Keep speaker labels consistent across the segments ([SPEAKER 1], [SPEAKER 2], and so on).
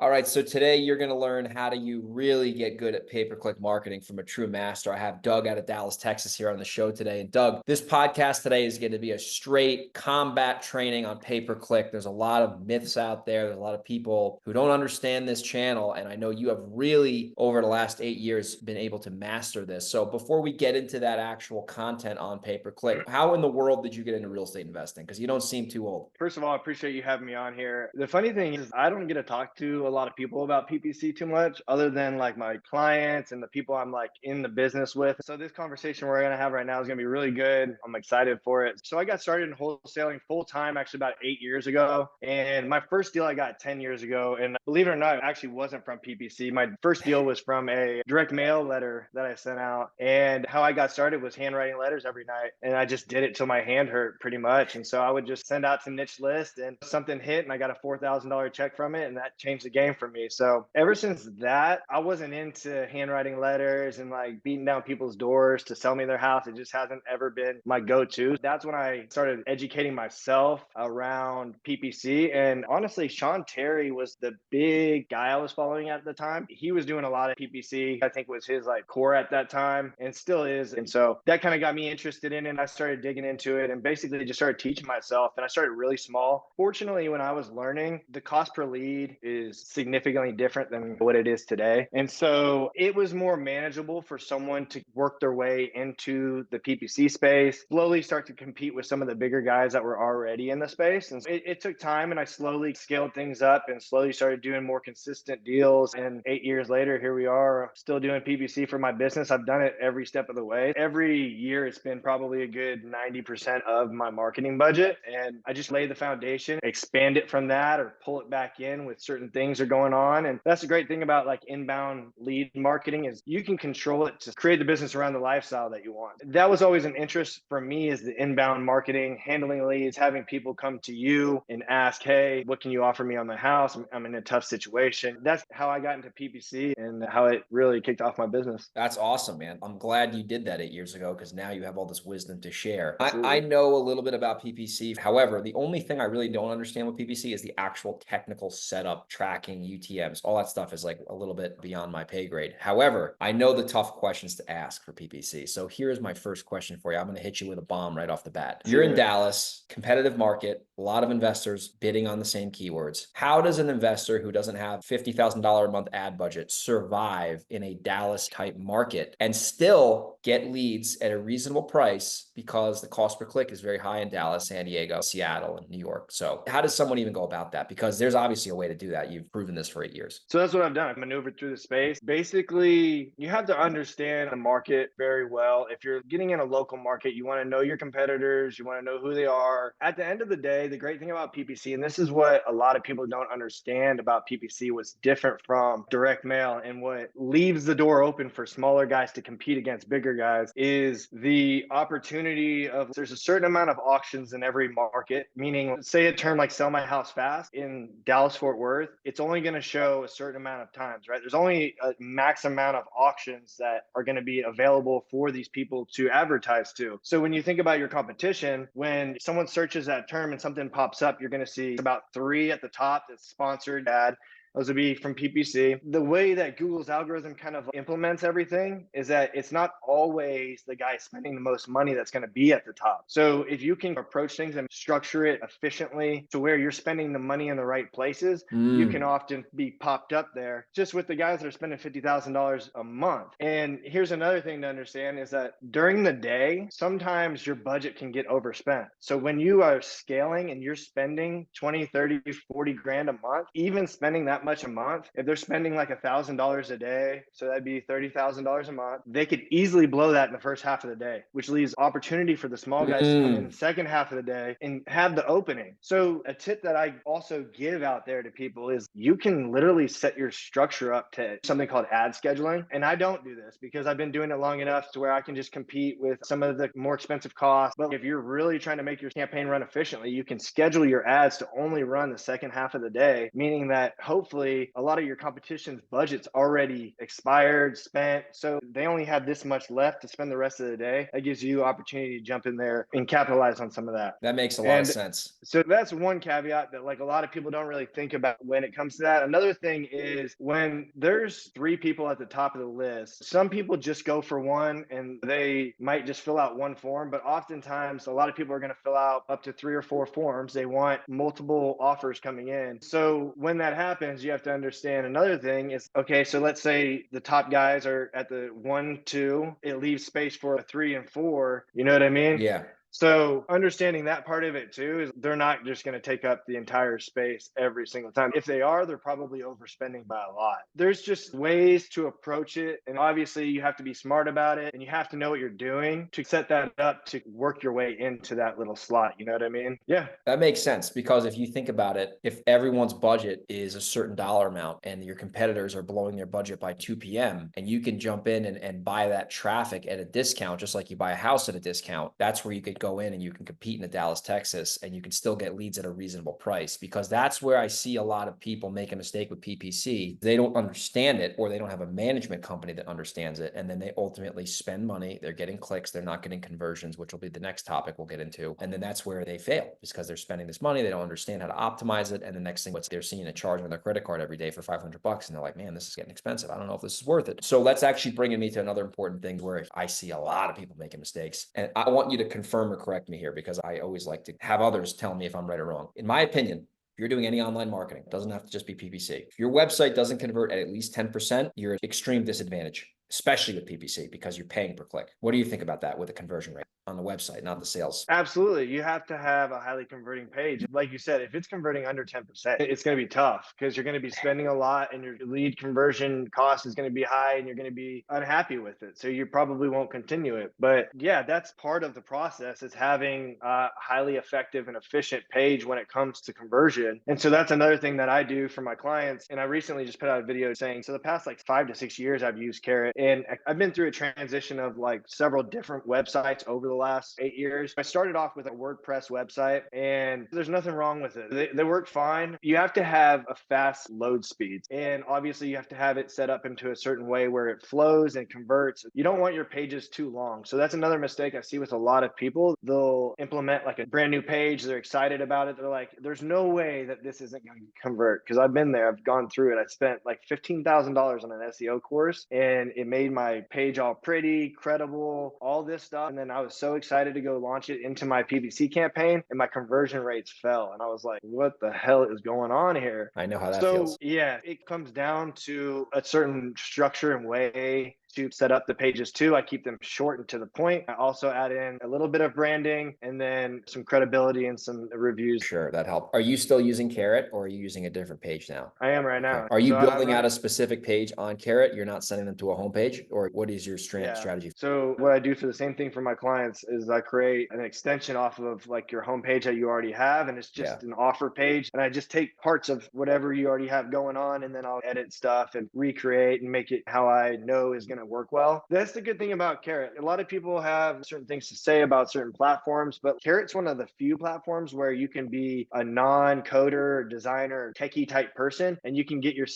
[SPEAKER 1] All right, so today you're going to learn how do you really get good at pay-per-click marketing from a true master. I have Doug out of Dallas, Texas here on the show today. And Doug, this podcast today is going to be a straight combat training on pay-per-click. There's a lot of myths out there. There's a lot of people who don't understand this channel. And I know you have really, over the last 8 years, been able to master this. So before we get into that actual content on pay-per-click, how in the world did you get into real estate investing? Because you don't seem too old.
[SPEAKER 2] First of all, I appreciate you having me on here. The funny thing is, I don't get to talk to a lot of people about PPC too much, other than like my clients and the people I'm like in the business with. So this conversation we're gonna have right now is gonna be really good. I'm excited for it. So I got started in wholesaling full time actually about 8 years ago, and my first deal I got 10 years ago. And believe it or not, it actually wasn't from PPC. My first deal was from a direct mail letter that I sent out. And how I got started was handwriting letters every night, and I just did it till my hand hurt pretty much. And so I would just send out to niche list, and something hit, and I got a $4,000 check from it, and that changed the game for me. So ever since that, I wasn't into handwriting letters and like beating down people's doors to sell me their house. It just hasn't ever been my go-to. That's when I started educating myself around PPC. And honestly, Sean Terry was the big guy I was following at the time. He was doing a lot of PPC. I think was his like core at that time, and still is. And so that kind of got me interested in it. And I started digging into it and basically just started teaching myself. And I started really small. Fortunately, when I was learning, the cost per lead is significantly different than what it is today. And so it was more manageable for someone to work their way into the PPC space, slowly start to compete with some of the bigger guys that were already in the space. And it took time, and I slowly scaled things up and slowly started doing more consistent deals. And 8 years later, here we are still doing PPC for my business. I've done it every step of the way. Every year, it's been probably a good 90% of my marketing budget. And I just lay the foundation, expand it from that, or pull it back in with certain things are going on. And that's the great thing about like inbound lead marketing is you can control it to create the business around the lifestyle that you want. That was always an interest for me, is the inbound marketing, handling leads, having people come to you and ask, hey, what can you offer me on my house? I'm in a tough situation. That's how I got into PPC and how it really kicked off my business.
[SPEAKER 1] That's awesome, man. I'm glad you did that 8 years ago because now you have all this wisdom to share. I
[SPEAKER 2] Absolutely.
[SPEAKER 1] know a little bit about PPC. However, the only thing I really don't understand with PPC is the actual technical setup, tracking, UTMs, all that stuff is like a little bit beyond my pay grade. However, I know the tough questions to ask for PPC. So here's my first question for you. I'm going to hit you with a bomb right off the bat. You're in Dallas, competitive market, a lot of investors bidding on the same keywords. How does an investor who doesn't have $50,000 a month ad budget survive in a Dallas type market and still get leads at a reasonable price, because the cost per click is very high in Dallas, San Diego, Seattle, and New York? So how does someone even go about that? Because there's obviously a way to do that. You've proven this for 8 years.
[SPEAKER 2] So that's what I've done. I've maneuvered through the space. Basically, you have to understand the market very well. If you're getting in a local market, you want to know your competitors, you want to know who they are. At the end of the day, the great thing about PPC, and this is what a lot of people don't understand about PPC, what's different from direct mail and what leaves the door open for smaller guys to compete against bigger guys, is the opportunity of there's a certain amount of auctions in every market, meaning say a term like sell my house fast in Dallas Fort Worth, it's only going to show a certain amount of times, right? There's only a max amount of auctions that are going to be available for these people to advertise to. So when you think about your competition, when someone searches that term and something pops up, you're going to see about 3 at the top that's sponsored ad. Those would be from PPC. The way that Google's algorithm kind of implements everything is that it's not always the guy spending the most money that's going to be at the top. So if you can approach things and structure it efficiently to where you're spending the money in the right places, you can often be popped up there just with the guys that are spending $50,000 a month. And here's another thing to understand is that during the day, sometimes your budget can get overspent. So when you are scaling and you're spending 20, 30, 40 grand a month, even spending that much a month, if they're spending like $1,000 a day, so that'd be $30,000 a month, they could easily blow that in the first half of the day, which leaves opportunity for the small guys to come in the second half of the day and have the opening. So a tip that I also give out there to people is you can literally set your structure up to something called ad scheduling. And I don't do this because I've been doing it long enough to where I can just compete with some of the more expensive costs. But if you're really trying to make your campaign run efficiently, you can schedule your ads to only run the second half of the day, meaning that hopefully hopefully a lot of your competition's budget's already expired, spent. So they only have this much left to spend the rest of the day. That gives you opportunity to jump in there and capitalize on some of that.
[SPEAKER 1] That makes a lot of
[SPEAKER 2] And
[SPEAKER 1] sense.
[SPEAKER 2] so that's one caveat that like a lot of people don't really think about when it comes to that. Another thing is when there's three people at the top of the list, some people just go for one and they might just fill out one form, but oftentimes a lot of people are going to fill out up to 3 or 4 forms. They want multiple offers coming in. So when that happens, you have to understand another thing is, okay, so let's say the top guys are at the 1, 2, it leaves space for a 3 and 4. You know what I mean?
[SPEAKER 1] Yeah.
[SPEAKER 2] So understanding that part of it too is they're not just going to take up the entire space every single time. If they are, they're probably overspending by a lot. There's just ways to approach it. And obviously you have to be smart about it and you have to know what you're doing to set that up to work your way into that little slot. You know what I mean? Yeah.
[SPEAKER 1] That makes sense because if you think about it, if everyone's budget is a certain dollar amount and your competitors are blowing their budget by 2 p.m. and you can jump in and buy that traffic at a discount, just like you buy a house at a discount, that's where you could go in and you can compete in Dallas, Texas, and you can still get leads at a reasonable price, because that's where I see a lot of people make a mistake with PPC. They don't understand it, or they don't have a management company that understands it. And then they ultimately spend money. They're getting clicks. They're not getting conversions, which will be the next topic we'll get into. And then that's where they fail, because they're spending this money. They don't understand how to optimize it. And the next thing, they're seeing a charge on their credit card every day for $500. And they're like, man, this is getting expensive. I don't know if this is worth it. So that's actually bringing me to another important thing where I see a lot of people making mistakes. And I want you to confirm or correct me here, because I always like to have others tell me if I'm right or wrong. In my opinion, if you're doing any online marketing, it doesn't have to just be PPC. If your website doesn't convert at least 10%, you're at extreme disadvantage, especially with PPC, because you're paying per click. What do you think about that with the conversion rate on the website, not the sales?
[SPEAKER 2] Absolutely. You have to have a highly converting page. Like you said, if it's converting under 10%, it's going to be tough because you're going to be spending a lot and your lead conversion cost is going to be high and you're going to be unhappy with it. So you probably won't continue it. But yeah, that's part of the process, is having a highly effective and efficient page when it comes to conversion. And so that's another thing that I do for my clients. And I recently just put out a video saying, so the past like 5 to 6 years, I've used Carrot, and I've been through a transition of like several different websites over the last 8 years. I started off with a WordPress website and there's nothing wrong with it. They work fine. You have to have a fast load speed. And obviously you have to have it set up into a certain way where it flows and converts. You don't want your pages too long. So that's another mistake I see with a lot of people. They'll implement like a brand new page. They're excited about it. They're like, there's no way that this isn't going to convert. Because I've been there. I've gone through it. I spent like $15,000 on an SEO course and it made my page all pretty, credible, all this stuff. And then I was so excited to go launch it into my PPC campaign and my conversion rates fell. And I was like, what the hell is going on here?
[SPEAKER 1] I know how that
[SPEAKER 2] So
[SPEAKER 1] feels.
[SPEAKER 2] yeah, it comes down to a certain structure and way to set up the pages too. I keep them short and to the point. I also add in a little bit of branding and then some credibility and some reviews.
[SPEAKER 1] Sure, that helped. Are you still using Carrot, or are you using a different page now?
[SPEAKER 2] I am right
[SPEAKER 1] Okay.
[SPEAKER 2] now.
[SPEAKER 1] Are you
[SPEAKER 2] So
[SPEAKER 1] building out a specific page on Carrot? You're not sending them to a homepage, or what is your
[SPEAKER 2] yeah.
[SPEAKER 1] strategy?
[SPEAKER 2] So what I do for the same thing for my clients is I create an extension off of like your homepage that you already have, and it's just an offer page. And I just take parts of whatever you already have going on, and then I'll edit stuff and recreate and make it how I know is going to work well. That's the good thing about Carrot. A lot of people have certain things to say about certain platforms, but Carrot's one of the few platforms where you can be a non-coder, designer, techie type person, and you can get your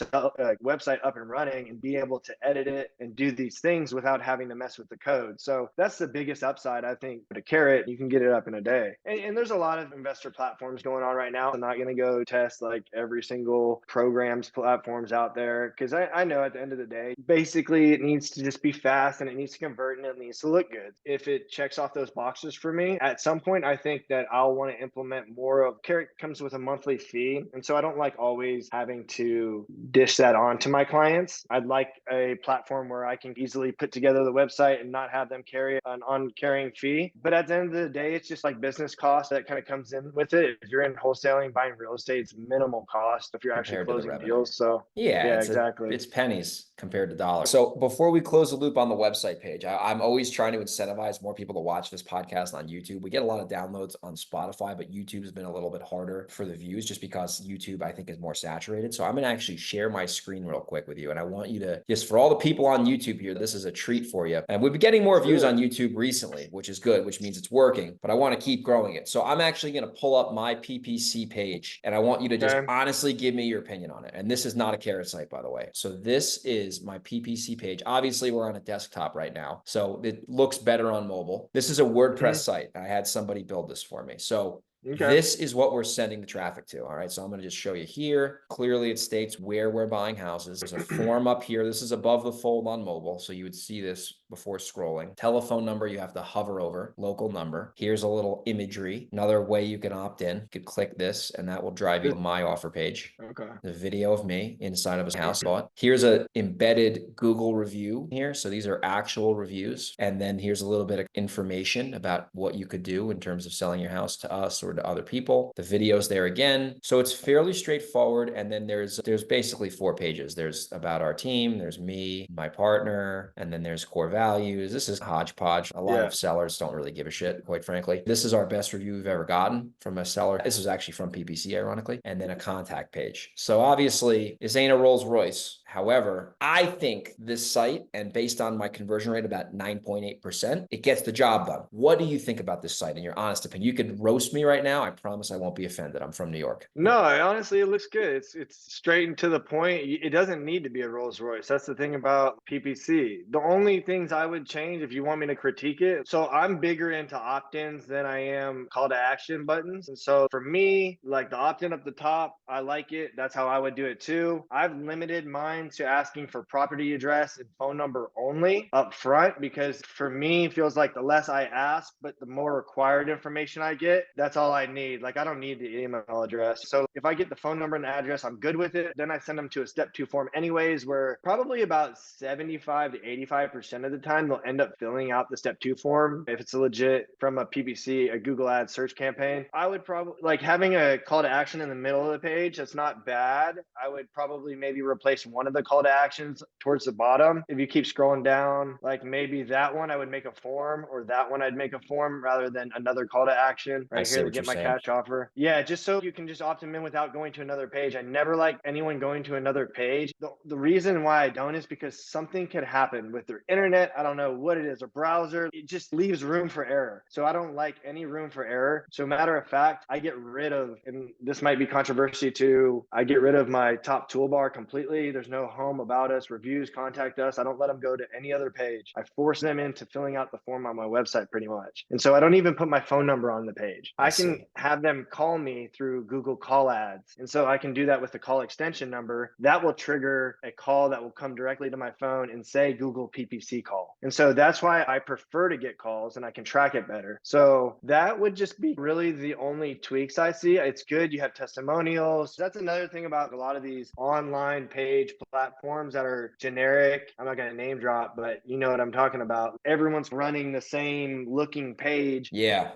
[SPEAKER 2] website up and running and be able to edit it and do these things without having to mess with the code. So that's the biggest upside, I think, to Carrot. You can get it up in a day. And there's a lot of investor platforms going on right now. I'm not going to go test like every single program's platforms out there, because I know at the end of the day, basically it needs to just be fast and it needs to convert and it needs to look good. If it checks off those boxes for me, at some point, I think that I'll want to implement more of Carrot. Comes with a monthly fee. And so I don't like always having to dish that on to my clients. I'd like a platform where I can easily put together the website and not have them carry an on-carrying fee. But at the end of the day, it's just like business cost that kind of comes in with it. If you're in wholesaling, buying real estate, it's minimal cost if you're actually
[SPEAKER 1] Compared to the
[SPEAKER 2] closing
[SPEAKER 1] revenue.
[SPEAKER 2] deals. So
[SPEAKER 1] Yeah,
[SPEAKER 2] exactly.
[SPEAKER 1] it's pennies compared to dollars. So before we close the loop on the website page. I'm always trying to incentivize more people to watch this podcast on YouTube. We get a lot of downloads on Spotify, but YouTube has been a little bit harder for the views just because YouTube, I think, is more saturated. So I'm going to actually share my screen real quick with you. And I want you to, just for all the people on YouTube here, this is a treat for you. And we've been getting more views on YouTube recently, which is good, which means it's working, but I want to keep growing it. So I'm actually going to pull up my PPC page and I want you to just honestly give me your opinion on it. And this is not a carrot site, by the way. So this is my PPC page. Obviously, we're on a desktop right now, so it looks better on mobile. This is a WordPress site. I had somebody build this for me. So this is what we're sending the traffic to. All right. So I'm going to just show you here. Clearly, it states where we're buying houses. There's a form up here. This is above the fold on mobile. So you would see this before scrolling. Telephone number, you have to hover over. Local number. Here's a little imagery. Another way you can opt in. You could click this and that will drive you to my offer page.
[SPEAKER 2] Okay.
[SPEAKER 1] The video of me inside of a house bought. Here's a embedded Google review here. So these are actual reviews. And then here's a little bit of information about what you could do in terms of selling your house to us or to other people. The video's there again. So it's fairly straightforward. And then there's basically 4 pages. There's about our team, there's me, my partner, and then there's core values. This is hodgepodge. A lot of sellers don't really give a shit, quite frankly. This is our best review we've ever gotten from a seller. This is actually from PPC, ironically, and then a contact page. So obviously this ain't a Rolls Royce. However, I think this site, and based on my conversion rate about 9.8%, it gets the job done. What do you think about this site in your honest opinion? You could roast me right now. I promise I won't be offended. I'm from New York.
[SPEAKER 2] No, honestly, it looks good. It's straight and to the point. It doesn't need to be a Rolls Royce. That's the thing about PPC. The only things I would change if you want me to critique it. So I'm bigger into opt-ins than I am call to action buttons. And so for me, like the opt-in up the top, I like it. That's how I would do it too. I've limited mine to asking for property address and phone number only up front, because for me, it feels like the less I ask, but the more required information I get, that's all I need. Like I don't need the email address. So if I get the phone number and the address, I'm good with it. Then I send them to a step 2 form anyways, where probably about 75 to 85% of the time, they'll end up filling out the step 2 form. If it's a legit from a PPC, a Google Ads search campaign, I would probably like having a call to action in the middle of the page. That's not bad. I would probably maybe replace one of the call to actions towards the bottom. If you keep scrolling down, like maybe that one I would make a form, or that one I'd make a form rather than another call to action right here to get my cash offer. Yeah, just so you can just opt them in without going to another page. I never like anyone going to another page. The reason why I don't is because something could happen with their internet. I don't know what it is, a browser. It just leaves room for error. So I don't like any room for error. So matter of fact, I get rid of, and this might be controversy too, I get rid of my top toolbar completely. There's no home, about us, reviews, contact us. I don't let them go to any other page. I force them into filling out the form on my website pretty much. And so I don't even put my phone number on the page. I can have them call me through Google Call Ads. And so I can do that with the call extension number. That will trigger a call that will come directly to my phone and say Google PPC call. And so that's why I prefer to get calls, and I can track it better. So that would just be really the only tweaks I see. It's good. You have testimonials. That's another thing about a lot of these online page platforms that are generic. I'm not going to name drop, but you know what I'm talking about. Everyone's running the same looking page.
[SPEAKER 1] Yeah.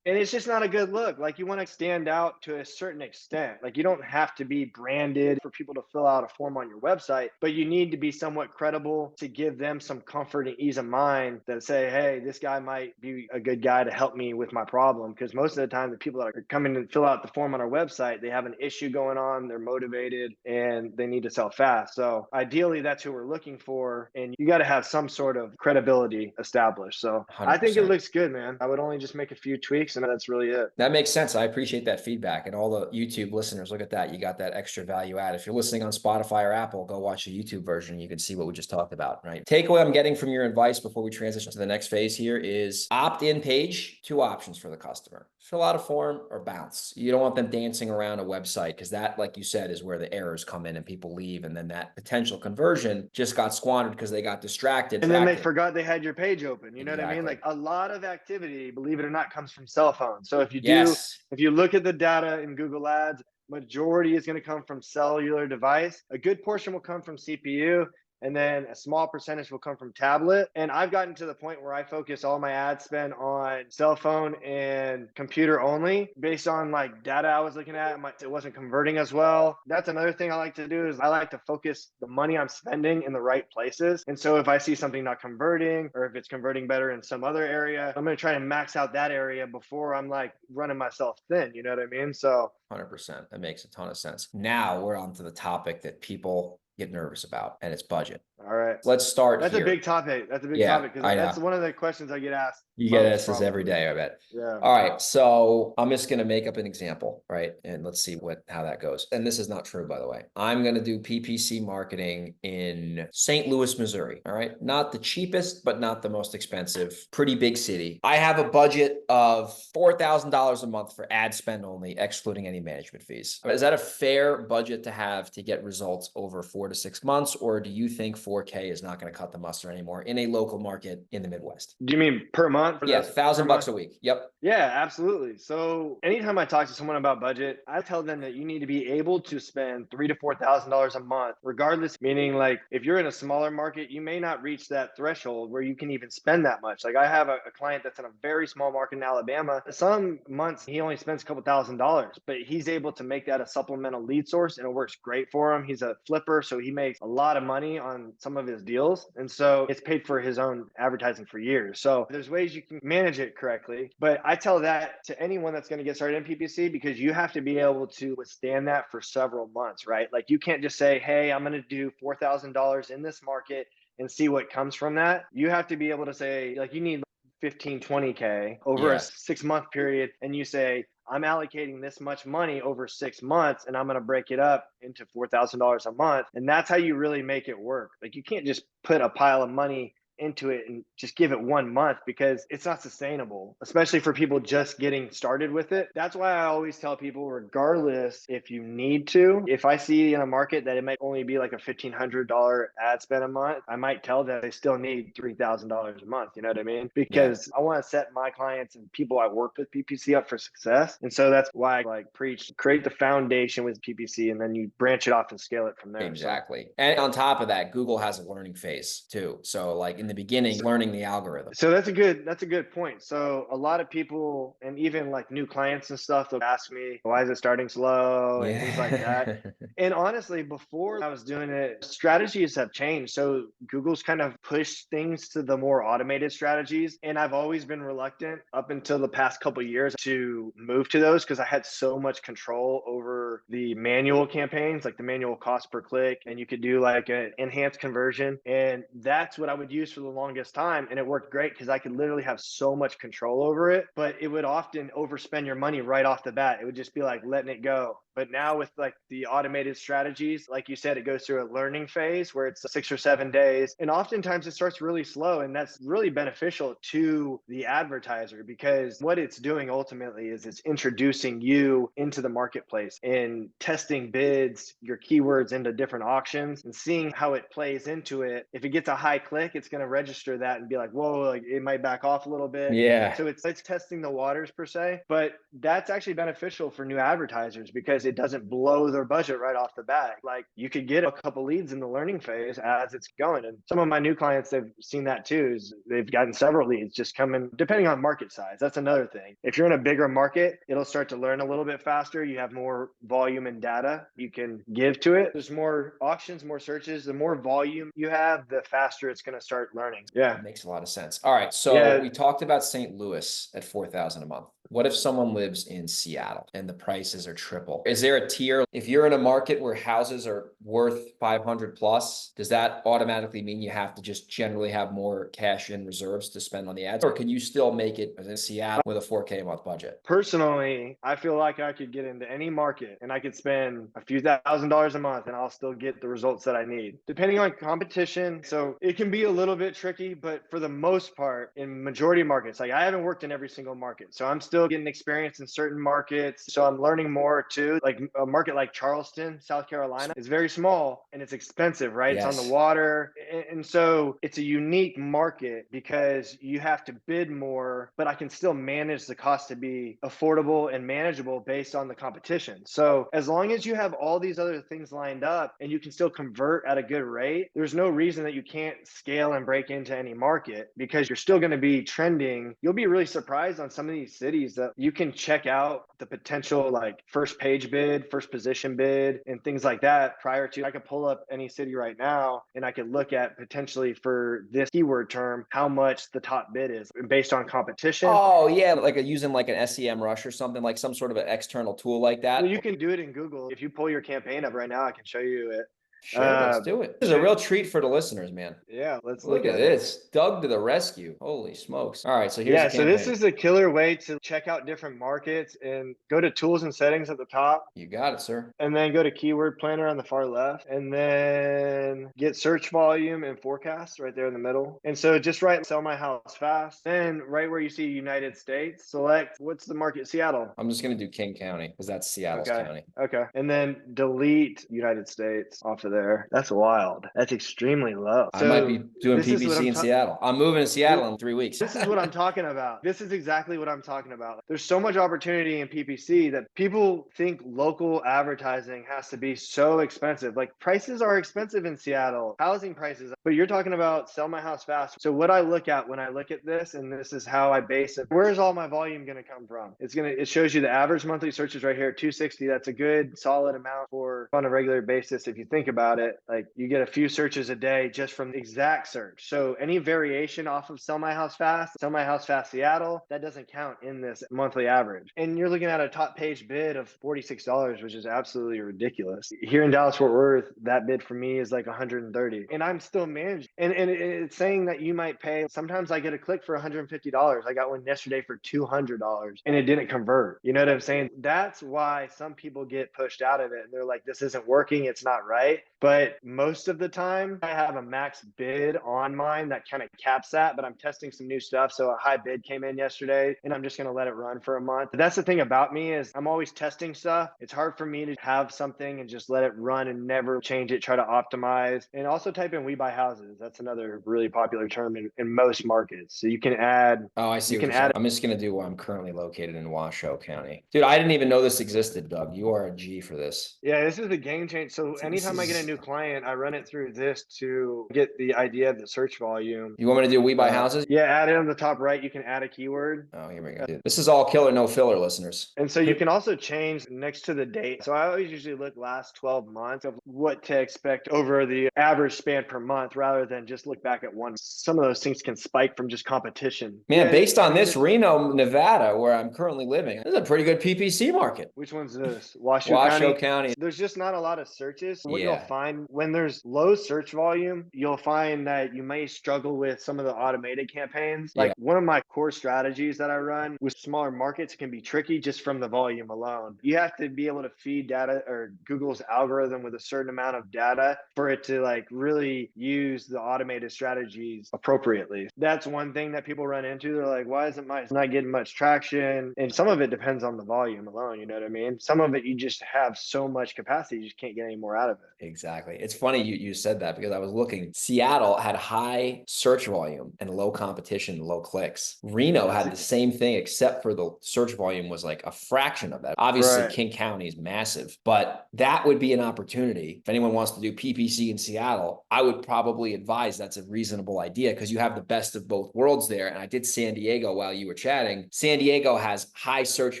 [SPEAKER 2] And it's just not a good look. Like you want to stand out to a certain extent. Like you don't have to be branded for people to fill out a form on your website, but you need to be somewhat credible to give them some comfort and ease of mind that say, hey, this guy might be a good guy to help me with my problem. Because most of the time, the people that are coming to fill out the form on our website, they have an issue going on, they're motivated, and they need to sell fast. So ideally, that's who we're looking for. And you got to have some sort of credibility established. So
[SPEAKER 1] 100%.
[SPEAKER 2] I think it looks good, man. I would only just make a few tweaks, and that's really it.
[SPEAKER 1] That makes sense. I appreciate that feedback. And all the YouTube listeners, look at that. You got that extra value add. If you're listening on Spotify or Apple, go watch the YouTube version. You can see what we just talked about, right? Takeaway I'm getting from your advice before we transition to the next phase here is opt-in page, 2 options for the customer. Fill out a form or bounce. You don't want them dancing around a website, because that, like you said, is where the errors come in and people leave. And then that potential conversion just got squandered because they got distracted.
[SPEAKER 2] And then they forgot they had your page open. You know what I mean? Like a lot of activity, believe it or not, comes from cell phones. So if you if you look at the data in Google Ads, majority is going to come from cellular device. A good portion will come from CPU. and then a small percentage will come from tablet. And I've gotten to the point where I focus all my ad spend on cell phone and computer only based on like data I was looking at. It wasn't converting as well. That's another thing I like to do is I like to focus the money I'm spending in the right places. And so if I see something not converting or if it's converting better in some other area, I'm going to try and max out that area before I'm like running myself thin. You know what I mean? So
[SPEAKER 1] 100%. That makes a ton of sense. Now we're on to the topic that people get nervous about, and it's budget.
[SPEAKER 2] all right.
[SPEAKER 1] Let's start
[SPEAKER 2] That's a
[SPEAKER 1] here.
[SPEAKER 2] big topic. That's a big
[SPEAKER 1] Yeah,
[SPEAKER 2] topic because
[SPEAKER 1] I
[SPEAKER 2] that's
[SPEAKER 1] know.
[SPEAKER 2] one of the questions I get asked
[SPEAKER 1] You get
[SPEAKER 2] most,
[SPEAKER 1] this every
[SPEAKER 2] probably.
[SPEAKER 1] day, I bet.
[SPEAKER 2] Yeah.
[SPEAKER 1] All right, so I'm just going to make up an example, right? And let's see how that goes. And this is not true, by the way. I'm going to do PPC marketing in St. Louis, Missouri. All right, not the cheapest, but not the most expensive. Pretty big city. I have a budget of $4,000 a month for ad spend only, excluding any management fees. Is that a fair budget to have to get results over 4 to 6 months, or do you think 4K is not going to cut the mustard anymore in a local market in the Midwest?
[SPEAKER 2] Do you mean per month?
[SPEAKER 1] Yeah,
[SPEAKER 2] Per
[SPEAKER 1] $1,000
[SPEAKER 2] month?
[SPEAKER 1] a week. Yep.
[SPEAKER 2] Yeah, absolutely. So anytime I talk to someone about budget, I tell them that you need to be able to spend $3,000 to $4,000 a month, regardless. Meaning, like if you're in a smaller market, you may not reach that threshold where you can even spend that much. Like I have a client that's in a very small market in Alabama. Some months he only spends a couple $1,000s, but he's able to make that a supplemental lead source, and it works great for him. He's a flipper, so he makes a lot of money on some of his deals, and so it's paid for his own advertising for years. So there's ways you can manage it correctly, but I tell that to anyone that's going to get started in PPC because you have to be able to withstand that for several months, right? Like you can't just say, hey, I'm going to do $4,000 in this market and see what comes from that. You have to be able to say, like, you need 15, 20K over a
[SPEAKER 1] Yeah.
[SPEAKER 2] 6-month period. And you say, I'm allocating this much money over 6 months and I'm going to break it up into $4,000 a month. And that's how you really make it work. Like you can't just put a pile of money into it and just give it 1 month because it's not sustainable, especially for people just getting started with it. That's why I always tell people, regardless if you need to, if I see in a market that it might only be like a $1,500 ad spend a month, I might tell them they still need $3,000 a month. You know what I mean?
[SPEAKER 1] Yeah.
[SPEAKER 2] Because I want to set my clients and people I work with PPC up for success. And so that's why I like preach, create the foundation with PPC and then you branch it off and scale it from there.
[SPEAKER 1] Exactly. And on top of that, Google has a learning phase too. So like in the beginning, learning the algorithm.
[SPEAKER 2] So that's a good point. So a lot of people and even like new clients and stuff, they'll ask me, why is it starting slow and things like that.
[SPEAKER 1] Yeah.
[SPEAKER 2] And honestly, before I was doing it, strategies have changed. So Google's kind of pushed things to the more automated strategies. And I've always been reluctant up until the past couple of years to move to those because I had so much control over the manual campaigns, like the manual cost per click. And you could do like an enhanced conversion. And that's what I would use for the longest time. And it worked great because I could literally have so much control over it, but it would often overspend your money right off the bat. It would just be like letting it go. But now with like the automated strategies, like you said, it goes through a learning phase where it's 6 or 7 days. And oftentimes it starts really slow. And that's really beneficial to the advertiser because what it's doing ultimately is it's introducing you into the marketplace and testing bids, your keywords into different auctions and seeing how it plays into it. If it gets a high click, it's going to register that and be like, whoa, like it might back off a little bit.
[SPEAKER 1] Yeah.
[SPEAKER 2] So it's testing the waters per se, but that's actually beneficial for new advertisers because it doesn't blow their budget right off the bat. Like you could get a couple leads in the learning phase as it's going. And some of my new clients, they've seen that too, is they've gotten several leads just coming, depending on market size. That's another thing. If you're in a bigger market, it'll start to learn a little bit faster. You have more volume and data you can give to it. There's more auctions, more searches. The more volume you have, the faster it's going to start learning. Yeah.
[SPEAKER 1] That makes a lot of sense. All right. So
[SPEAKER 2] Yeah.
[SPEAKER 1] we talked about St. Louis at 4,000 a month. What if someone lives in Seattle and the prices are triple? Is there a tier? If you're in a market where houses are worth 500 plus, does that automatically mean you have to just generally have more cash in reserves to spend on the ads? Or can you still make it in Seattle with a 4K a month budget?
[SPEAKER 2] Personally, I feel like I could get into any market and I could spend a few $1,000s a month and I'll still get the results that I need, depending on competition. So it can be a little bit tricky, but for the most part, in majority markets, like I haven't worked in every single market. So I'm still still getting experience in certain markets. So I'm learning more too. Like a market like Charleston, South Carolina is very small and it's expensive, right? It's on the
[SPEAKER 1] Yes.
[SPEAKER 2] water. And so it's a unique market because you have to bid more, but I can still manage the cost to be affordable and manageable based on the competition. So as long as you have all these other things lined up and you can still convert at a good rate, there's no reason that you can't scale and break into any market because you're still going to be trending. You'll be really surprised on some of these cities that you can check out the potential like first page bid, first position bid, and things like that prior to. I could pull up any city right now and I could look at potentially for this keyword term how much the top bid is based on competition.
[SPEAKER 1] Oh yeah, like using like an SEM rush or something, like some sort of an external tool like
[SPEAKER 2] Well,
[SPEAKER 1] that.
[SPEAKER 2] you can do it in Google. If you pull your campaign up right now, I can show you it.
[SPEAKER 1] Sure, let's do it. This is a real treat for the listeners, man.
[SPEAKER 2] Yeah, let's
[SPEAKER 1] Look
[SPEAKER 2] look
[SPEAKER 1] at
[SPEAKER 2] at it.
[SPEAKER 1] this. Doug to the rescue. Holy smokes. All right, so here's the
[SPEAKER 2] Yeah, so this
[SPEAKER 1] campaign.
[SPEAKER 2] is a killer way to check out different markets and go to tools and settings at the top.
[SPEAKER 1] You got it, sir.
[SPEAKER 2] And then go to keyword planner on the far left and then get search volume and forecast right there in the middle. And so just write sell my house fast. Then right where you see United States, select what's the market, Seattle.
[SPEAKER 1] I'm just going to do King County because that's Seattle's
[SPEAKER 2] Okay.
[SPEAKER 1] county.
[SPEAKER 2] Okay. And then delete United States off of there. That's wild. That's extremely low.
[SPEAKER 1] I might be
[SPEAKER 2] So
[SPEAKER 1] doing
[SPEAKER 2] this is what
[SPEAKER 1] PPC in Seattle. I'm moving to Seattle in 3 weeks.
[SPEAKER 2] This is what I'm talking about. This is exactly what I'm talking about. There's so much opportunity in PPC that people think local advertising has to be so expensive. Like prices are expensive in Seattle, housing prices, but you're talking about sell my house fast. So what I look at when I look at this, and this is how I base it, where's all my volume going to come from? It shows you the average monthly searches right here, 260. That's a good solid amount for on a regular basis. If you think about it, like you get a few searches a day just from the exact search. So any variation off of sell my house fast, sell my house fast Seattle, that doesn't count in this monthly average. And you're looking at a top page bid of $46, which is absolutely ridiculous. Here in Dallas Fort Worth, that bid for me is like 130, and I'm still managing. And it's saying that you might pay. Sometimes I get a click for $150. I got one yesterday for $200, and it didn't convert. You know what I'm saying? That's why some people get pushed out of it, and they're like, "This isn't working. It's not right." But most of the time, I have a max bid on mine that kind of caps that, but I'm testing some new stuff. So a high bid came in yesterday and I'm just going to let it run for a month. But that's the thing about me is I'm always testing stuff. It's hard for me to have something and just let it run and never change it, try to optimize. And also type in we buy houses. That's another really popular term in most markets. So you can add.
[SPEAKER 1] Oh, I see
[SPEAKER 2] You
[SPEAKER 1] what
[SPEAKER 2] can
[SPEAKER 1] you're saying.
[SPEAKER 2] add.
[SPEAKER 1] I'm just going to do where I'm currently located in Washoe County. Dude, I didn't even know this existed, Doug. You are a G for this.
[SPEAKER 2] Yeah, this is a game change. So anytime I get a new client, I run it through this to get the idea of the search volume.
[SPEAKER 1] You want me to do we buy houses?
[SPEAKER 2] Yeah, add it on the top right. You can add a keyword.
[SPEAKER 1] Oh, here we go. Dude, this is all killer, no filler, listeners.
[SPEAKER 2] And so you can also change next to the date. So I always usually look last 12 months of what to expect over the average span per month rather than just look back at one. Some of those things can spike from just competition.
[SPEAKER 1] Man, based on this, Reno, Nevada, where I'm currently living, this is a pretty good PPC market.
[SPEAKER 2] Which one's this? Washoe
[SPEAKER 1] County.
[SPEAKER 2] There's just not a lot of searches. What
[SPEAKER 1] Yeah.
[SPEAKER 2] you'll find when there's low search volume, you'll find that you may struggle with some of the automated campaigns. Like one of my core strategies that I run with smaller markets can be tricky just from the volume alone. You have to be able to feed data or Google's algorithm with a certain amount of data for it to like really use the automated strategies appropriately. That's one thing that people run into. They're like, why isn't mine not getting much traction? And some of it depends on the volume alone. You know what I mean? Some of it, you just have so much capacity, you just can't get any more out of it.
[SPEAKER 1] Exactly. It's funny you said that because I was looking. Seattle had high search volume and low competition, low clicks. Reno had the same thing, except for the search volume was like a fraction of that. Obviously, King County is massive, but that would be an opportunity. If anyone wants to do PPC in Seattle, I would probably advise that's a reasonable idea because you have the best of both worlds there. And I did San Diego while you were chatting. San Diego has high search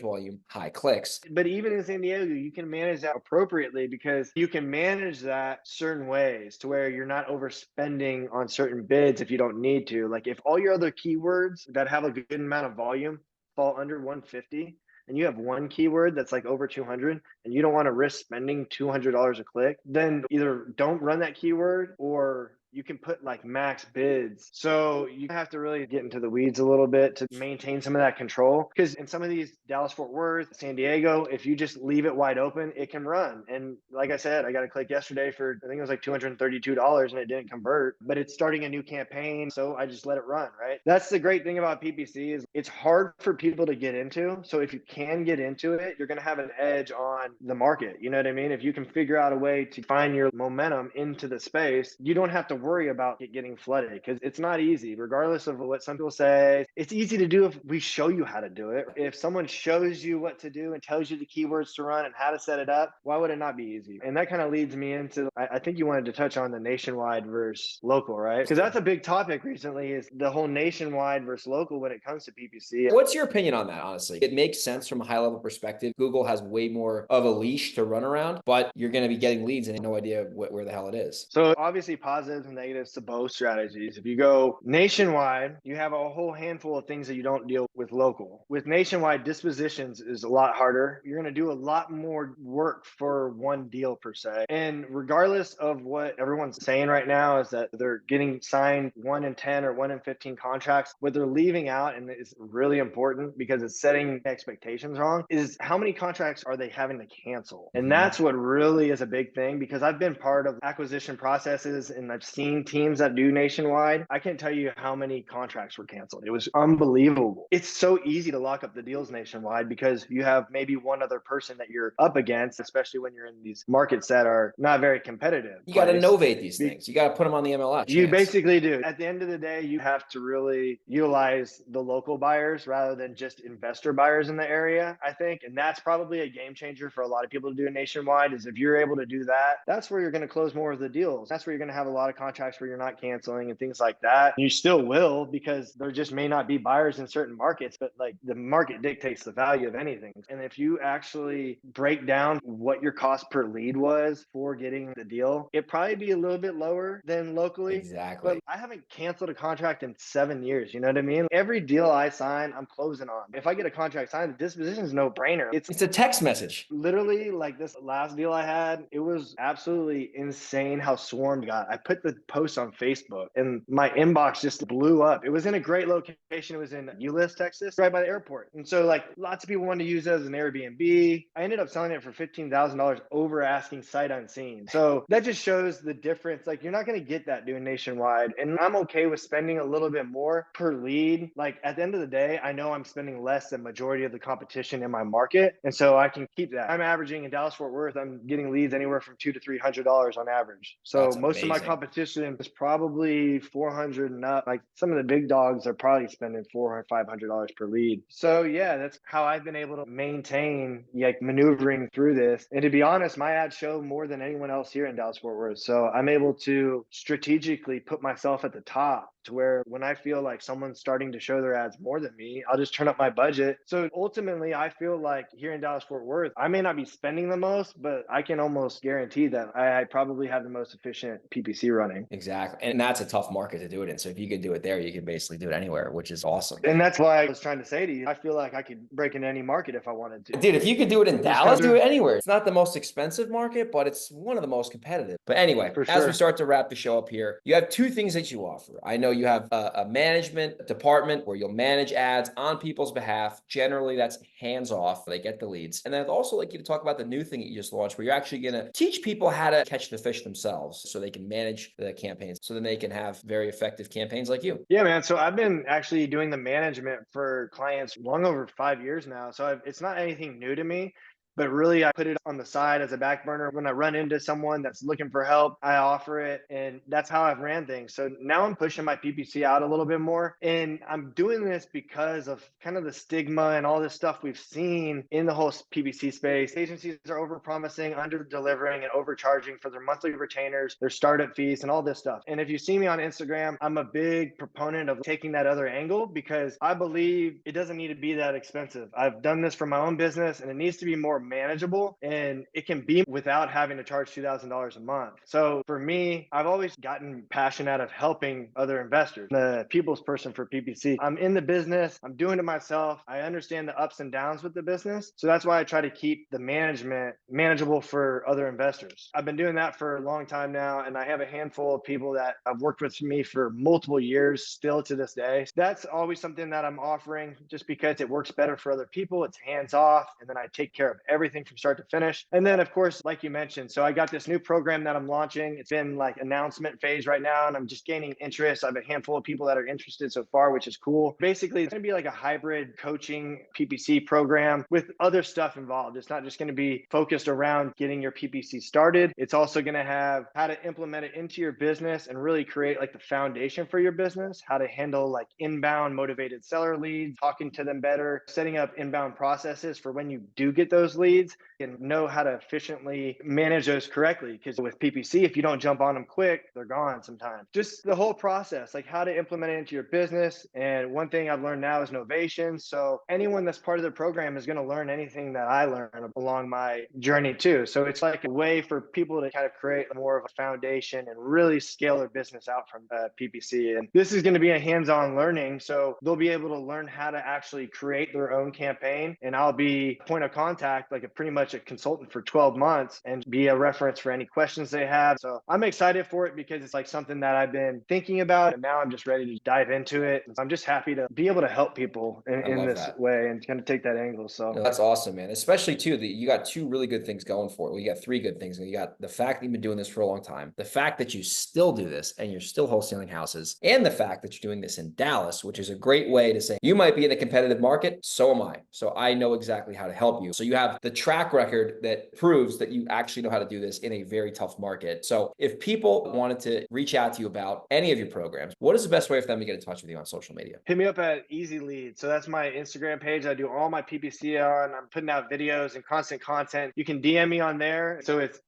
[SPEAKER 1] volume, high clicks.
[SPEAKER 2] But even in San Diego, you can manage that appropriately because you can manage that certain ways to where you're not overspending on certain bids if you don't need to. Like if all your other keywords that have a good amount of volume fall under 150 and you have one keyword that's like over 200 and you don't want to risk spending $200 a click, then either don't run that keyword or you can put like max bids. So you have to really get into the weeds a little bit to maintain some of that control. Because in some of these Dallas, Fort Worth, San Diego, if you just leave it wide open, it can run. And like I said, I got a click yesterday for, I think it was like $232 and it didn't convert, but it's starting a new campaign. So I just let it run, right? That's the great thing about PPC is it's hard for people to get into. So if you can get into it, you're going to have an edge on the market. You know what I mean? If you can figure out a way to find your momentum into the space, you don't have to worry about it getting flooded because it's not easy, regardless of what some people say. It's easy to do if we show you how to do it. If someone shows you what to do and tells you the keywords to run and how to set it up, why would it not be easy? And that kind of leads me into, I think you wanted to touch on the nationwide versus local, right? Because that's a big topic recently is the whole nationwide versus local when it comes to PPC.
[SPEAKER 1] What's your opinion on that, honestly? It makes sense from a high level perspective. Google has way more of a leash to run around, but you're going to be getting leads and no idea where the hell it is.
[SPEAKER 2] So obviously positives and negatives to both strategies. If you go nationwide, you have a whole handful of things that you don't deal with local. With nationwide, dispositions is a lot harder. You're going to do a lot more work for one deal per se. And regardless of what everyone's saying right now is that they're getting signed 1 in 10 or 1 in 15 contracts, what they're leaving out, and it's really important because it's setting expectations wrong, is how many contracts are they having to cancel? And that's what really is a big thing because I've been part of acquisition processes and I've seen teams that do nationwide. I can't tell you how many contracts were canceled. It was unbelievable. It's so easy to lock up the deals nationwide because you have maybe one other person that you're up against, especially when you're in these markets that are not very competitive.
[SPEAKER 1] You got to innovate these things. You got to put them on the MLS.
[SPEAKER 2] You basically do. At the end of the day, you have to really utilize the local buyers rather than just investor buyers in the area, I think. And that's probably a game changer for a lot of people to do nationwide is if you're able to do that, that's where you're going to close more of the deals. That's where you're going to have a lot of contracts where you're not canceling and things like that. You still will because there just may not be buyers in certain markets, but like the market dictates the value of anything. And if you actually break down what your cost per lead was for getting the deal, it'd probably be a little bit lower than locally.
[SPEAKER 1] Exactly.
[SPEAKER 2] But I haven't canceled a contract in 7 years. You know what I mean? Every deal I sign, I'm closing on. If I get a contract signed, the disposition is no brainer.
[SPEAKER 1] It's a text message.
[SPEAKER 2] Literally, like this last deal I had, it was absolutely insane how swarmed got. I put the post on Facebook and my inbox just blew up. It was in a great location. It was in Euless, Texas, right by the airport. And so like lots of people wanted to use it as an Airbnb. I ended up selling it for $15,000 over asking sight unseen. So that just shows the difference. Like you're not going to get that doing nationwide. And I'm okay with spending a little bit more per lead. Like at the end of the day, I know I'm spending less than majority of the competition in my market. And so I can keep that. I'm averaging in Dallas, Fort Worth, I'm getting leads anywhere from $200 to $300 on average. So
[SPEAKER 1] That's
[SPEAKER 2] most of my
[SPEAKER 1] amazing.
[SPEAKER 2] competition is probably 400 and up. Like some of the big dogs are probably spending $400 or $500 per lead. So yeah, that's how I've been able to maintain like maneuvering through this. And to be honest, my ads show more than anyone else here in Dallas, Fort Worth. So I'm able to strategically put myself at the top to where when I feel like someone's starting to show their ads more than me, I'll just turn up my budget. So ultimately, I feel like here in Dallas, Fort Worth, I may not be spending the most, but I can almost guarantee that I probably have the most efficient PPC running.
[SPEAKER 1] Exactly. And that's a tough market to do it in. So if you could do it there, you can basically do it anywhere, which is awesome.
[SPEAKER 2] And that's why I was trying to say to you, I feel like I could break into any market if I wanted to.
[SPEAKER 1] Dude, if you could do it in Dallas, do it anywhere. It's not the most expensive market, but it's one of the most competitive. But anyway, as we start to wrap the show up here, you have two things that you offer. I know you have a management department where you'll manage ads on people's behalf. Generally, that's hands off. They get the leads. And then I'd also like you to talk about the new thing that you just launched where you're actually going to teach people how to catch the fish themselves so they can manage the campaigns so then they can have very effective campaigns like you.
[SPEAKER 2] Yeah, man. So I've been actually doing the management for clients long over 5 years now. So it's not anything new to me. But really, I put it on the side as a back burner. When I run into someone that's looking for help, I offer it. And that's how I've ran things. So now I'm pushing my PPC out a little bit more. And I'm doing this because of kind of the stigma and all this stuff we've seen in the whole PPC space. Agencies are overpromising, under-delivering, and overcharging for their monthly retainers, their startup fees, and all this stuff. And if you see me on Instagram, I'm a big proponent of taking that other angle because I believe it doesn't need to be that expensive. I've done this for my own business, and it needs to be more manageable, and it can be without having to charge $2,000 a month. So for me, I've always gotten passionate out of helping other investors, the people's person for PPC. I'm in the business, I'm doing it myself. I understand the ups and downs with the business. So that's why I try to keep the management manageable for other investors. I've been doing that for a long time now, and I have a handful of people that have worked with me for multiple years still to this day. That's always something that I'm offering just because it works better for other people. It's hands off, and then I take care of everything from start to finish. And then, of course, like you mentioned, so I got this new program that I'm launching. It's in like announcement phase right now, and I'm just gaining interest. I have a handful of people that are interested so far, which is cool. Basically, it's going to be like a hybrid coaching PPC program with other stuff involved. It's not just going to be focused around getting your PPC started. It's also going to have how to implement it into your business and really create like the foundation for your business, how to handle like inbound motivated seller leads, talking to them better, setting up inbound processes for when you do get those leads and know how to efficiently manage those correctly. Because with PPC, if you don't jump on them quick, they're gone sometimes. Just the whole process, like how to implement it into your business. And one thing I've learned now is novation. So anyone that's part of the program is going to learn anything that I learned along my journey too. So it's like a way for people to kind of create more of a foundation and really scale their business out from PPC. And this is going to be a hands-on learning. So they'll be able to learn how to actually create their own campaign. And I'll be point of contact, like pretty much a consultant for 12 months and be a reference for any questions they have. So I'm excited for it because it's like something that I've been thinking about, and now I'm just ready to dive into it. I'm just happy to be able to help people
[SPEAKER 1] I
[SPEAKER 2] in
[SPEAKER 1] love
[SPEAKER 2] this
[SPEAKER 1] that.
[SPEAKER 2] way and kind of take that angle. So
[SPEAKER 1] No, that's awesome, man. Especially too that you got two really good things going for it. Well, you got three good things. You got the fact that you've been doing this for a long time, the fact that you still do this and you're still wholesaling houses, and the fact that you're doing this in Dallas, which is a great way to say you might be in a competitive market, so am I. So I know exactly how to help you. So you have the track record that proves that you actually know how to do this in a very tough market. So if people wanted to reach out to you about any of your programs, what is the best way for them to get in touch with you on social media?
[SPEAKER 2] hit me up at Easy Lead. So that's my Instagram page. I do all my PPC on. I'm putting out videos and constant content. You can DM me on there. So it's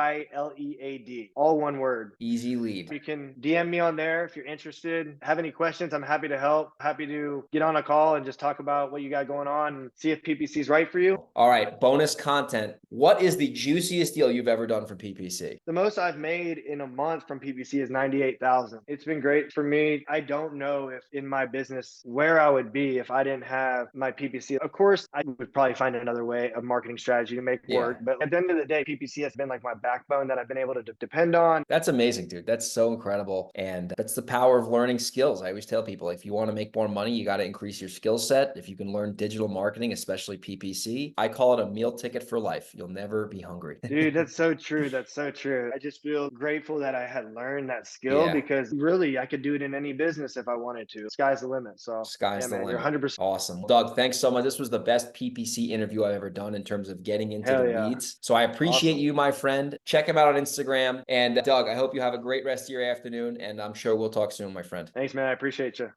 [SPEAKER 2] EAZYLEAD, all one word.
[SPEAKER 1] Easy Lead.
[SPEAKER 2] You can DM me on there if you're interested. Have any questions? I'm happy to help. Happy to get on a call and just talk about what you got going on and see if PPC is right for you.
[SPEAKER 1] All right, bonus content. What is the juiciest deal you've ever done for PPC?
[SPEAKER 2] The most I've made in a month from PPC is 98,000. It's been great for me. I don't know if in my business where I would be if I didn't have my PPC. Of course, I would probably find another way of marketing strategy to make work. But at the end of the day, PPC has been like my backbone that I've been able to depend on.
[SPEAKER 1] That's amazing, dude. That's so incredible. And that's the power of learning skills. I always tell people, if you want to make more money, you got to increase your skill set. If you can learn digital marketing, especially PPC, I call it a meal ticket for life. You'll never be hungry.
[SPEAKER 2] Dude, that's so true. That's so true. I just feel grateful that I had learned that skill
[SPEAKER 1] Yeah.
[SPEAKER 2] because really I could do it in any business if I wanted to. Sky's the limit. So
[SPEAKER 1] Sky's
[SPEAKER 2] yeah,
[SPEAKER 1] the
[SPEAKER 2] man,
[SPEAKER 1] limit.
[SPEAKER 2] you're 100%.
[SPEAKER 1] Awesome. Doug, thanks so much. This was the best PPC interview I've ever done in terms of getting into
[SPEAKER 2] Hell
[SPEAKER 1] the
[SPEAKER 2] yeah.
[SPEAKER 1] weeds. So I appreciate
[SPEAKER 2] Awesome.
[SPEAKER 1] you, my friend. Check him out on Instagram. And Doug, I hope you have a great rest of your afternoon. And I'm sure we'll talk soon, my friend.
[SPEAKER 2] Thanks, man. I appreciate you.